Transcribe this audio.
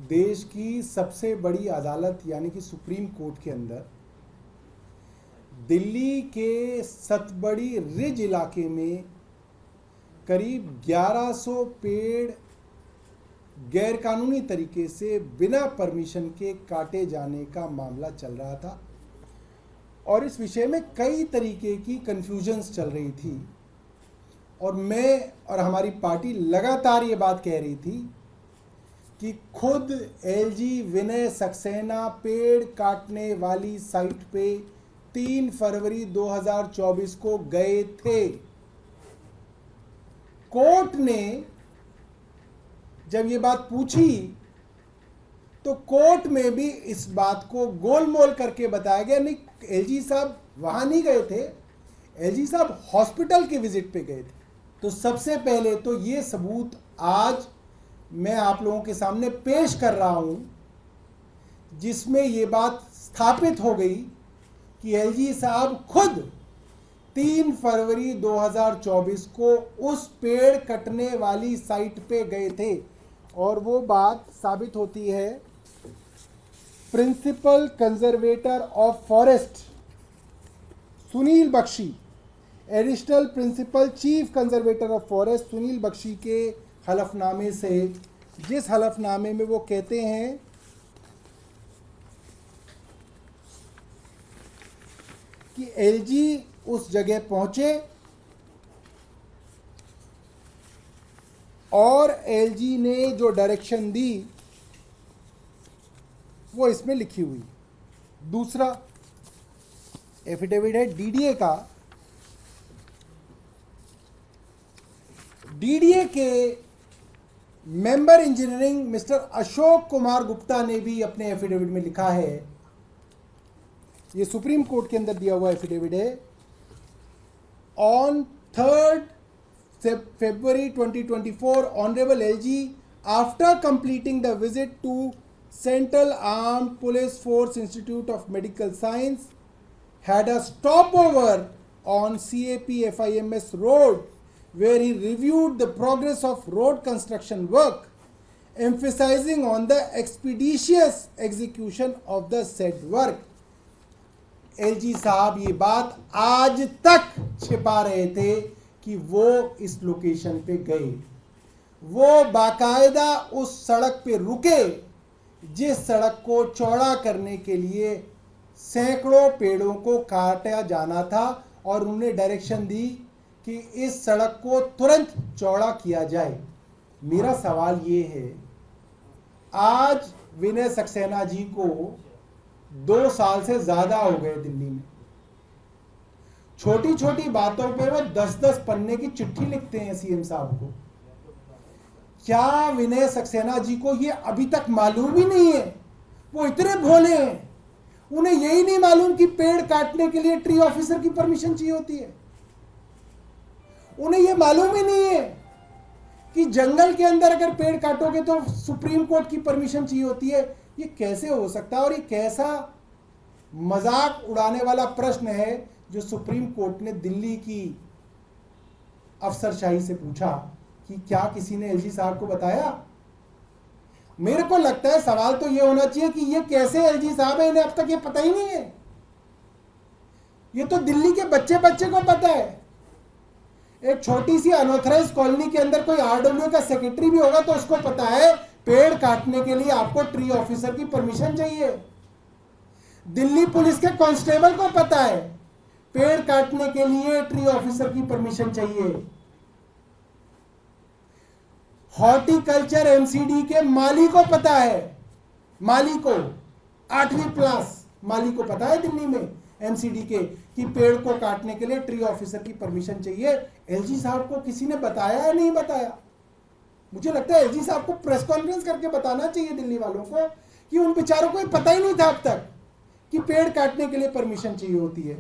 देश की सबसे बड़ी अदालत यानी कि सुप्रीम कोर्ट के अंदर दिल्ली के सतबड़ी रिज इलाके में करीब 1100 पेड़ गैरकानूनी तरीके से बिना परमिशन के काटे जाने का मामला चल रहा था और इस विषय में कई तरीके की कन्फ्यूजन्स चल रही थी और मैं और हमारी पार्टी लगातार ये बात कह रही थी कि खुद एलजी विनय सक्सेना पेड़ काटने वाली साइट पे 3 फरवरी 2024 को गए थे। कोर्ट ने जब ये बात पूछी तो कोर्ट में भी इस बात को गोलमोल करके बताया गया, नहीं एलजी साहब वहां नहीं गए थे, एलजी साहब हॉस्पिटल के विजिट पे गए थे। तो सबसे पहले तो ये सबूत आज मैं आप लोगों के सामने पेश कर रहा हूं जिसमें ये बात स्थापित हो गई कि एलजी साहब खुद 3 फरवरी 2024 को उस पेड़ कटने वाली साइट पे गए थे और वो बात साबित होती है principal conservator of forest Sunil Bakshi, additional principal chief conservator of forest Sunil Bakshi के हलफनामे से, जिस हलफनामे में वो कहते हैं कि एलजी उस जगह पहुंचे और एलजी ने जो डायरेक्शन दी वो इसमें लिखी हुई। दूसरा एफिडेविट है डीडीए का। डीडीए के member engineering mister Ashok Kumar Gupta ने भी अपने एफिडेविट में लिखा है, ये सुप्रीम कोर्ट के अंदर दिया हुआ एफिडेविट है, on 3rd February 2024 honourable LG after completing the visit to Central Armed Police Force Institute of Medical Science had a stopover on CAP FIMS road where he reviewed the progress of road construction work, emphasizing on the expeditious execution of the said work. LG साहब ये बात आज तक छिपा रहे थे कि वो इस लोकेशन पे गए। वो बाकायदा उस सड़क पे रुके जिस सड़क को चौड़ा करने के लिए सैकड़ों पेड़ों को काटा जाना था और उन्होंने डायरेक्शन दी कि इस सड़क को तुरंत चौड़ा किया जाए। मेरा सवाल ये है, आज विनय सक्सेना जी को 2 साल से ज्यादा हो गए दिल्ली में, छोटी छोटी बातों पे वो 10-10 पन्ने की चिट्ठी लिखते हैं सीएम साहब को। क्या विनय सक्सेना जी को ये अभी तक मालूम ही नहीं है? वो इतने भोले हैं, उन्हें यही नहीं मालूम कि पेड़ काटने के लिए ट्री ऑफिसर की परमिशन चाहिए होती है। उन्हें यह मालूम ही नहीं है कि जंगल के अंदर अगर पेड़ काटोगे तो सुप्रीम कोर्ट की परमिशन चाहिए होती है। ये कैसे हो सकता है? और ये कैसा मजाक उड़ाने वाला प्रश्न है जो सुप्रीम कोर्ट ने दिल्ली की अफसरशाही से पूछा कि क्या किसी ने एलजी साहब को बताया? मेरे को लगता है सवाल तो यह होना चाहिए कि ये कैसे एलजी साहब है, इन्हें अब तक ये पता ही नहीं है। ये तो दिल्ली के बच्चे को पता है। एक छोटी सी अनऑथराइज्ड कॉलोनी के अंदर कोई आरडब्ल्यू का सेक्रेटरी भी होगा तो उसको पता है पेड़ काटने के लिए आपको ट्री ऑफिसर की परमिशन चाहिए। दिल्ली पुलिस के कांस्टेबल को पता है पेड़ काटने के लिए ट्री ऑफिसर की परमिशन चाहिए। हॉर्टिकल्चर एमसीडी के माली को पता है, माली को 8वीं क्लास माली को पता है दिल्ली में एमसीडी के कि पेड़ को काटने के लिए ट्री ऑफिसर की परमिशन चाहिए। एलजी साहब को किसी ने बताया या नहीं बताया? मुझे लगता है एलजी साहब को प्रेस कॉन्फ्रेंस करके बताना चाहिए दिल्ली वालों को कि उन बेचारों को पता ही नहीं था अब तक कि पेड़ काटने के लिए परमिशन चाहिए होती है।